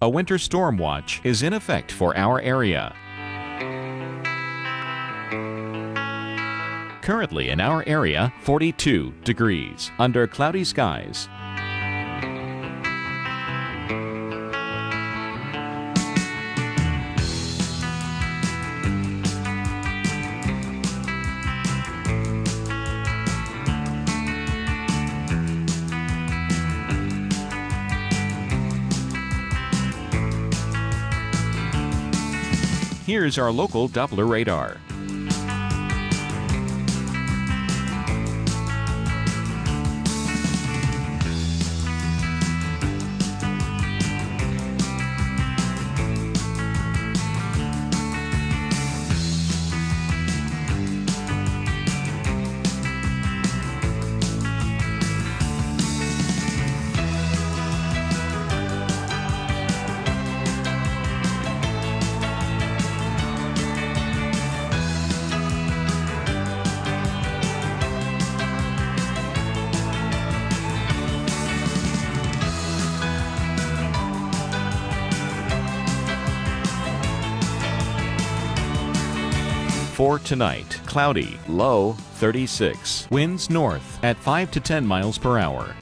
A winter storm watch is in effect for our area. Currently in our area, 42 degrees under cloudy skies. Here's our local Doppler radar. For tonight, cloudy, low 36, winds north at 5 to 10 miles per hour.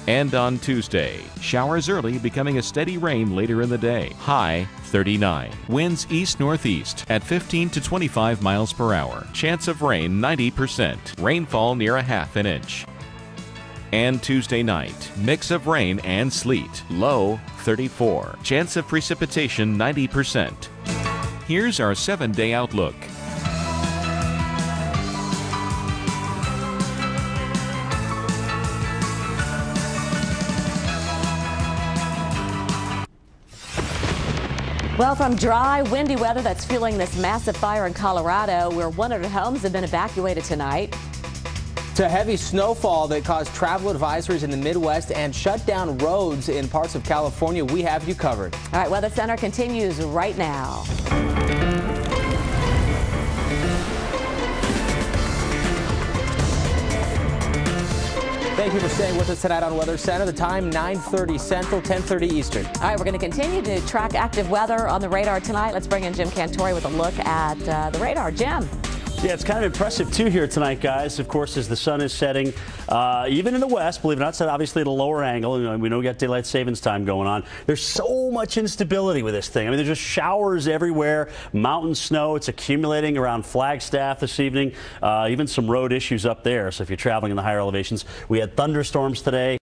And on Tuesday, showers early becoming a steady rain later in the day, high 39. Winds east-northeast at 15 to 25 miles per hour. Chance of rain 90%, rainfall near a half an inch. And Tuesday night, mix of rain and sleet, low 34. Chance of precipitation 90%. Here's our 7-day outlook. Well, from dry, windy weather that's fueling this massive fire in Colorado, where 100 homes have been evacuated tonight, to heavy snowfall that caused travel advisories in the Midwest and shut down roads in parts of California, we have you covered. All right, Weather Center continues right now. Thank you for staying with us tonight on Weather Center. The time 9:30 Central, 10:30 Eastern. All right, we're going to continue to track active weather on the radar tonight. Let's bring in Jim Cantori with a look at the radar. Jim. Yeah, it's kind of impressive, too, here tonight, guys. Of course, as the sun is setting, even in the west, believe it or not, so obviously at a lower angle. You know, we know we got daylight savings time going on. There's so much instability with this thing. I mean, there's just showers everywhere, mountain snow. It's accumulating around Flagstaff this evening, even some road issues up there. So if you're traveling in the higher elevations, we had thunderstorms today.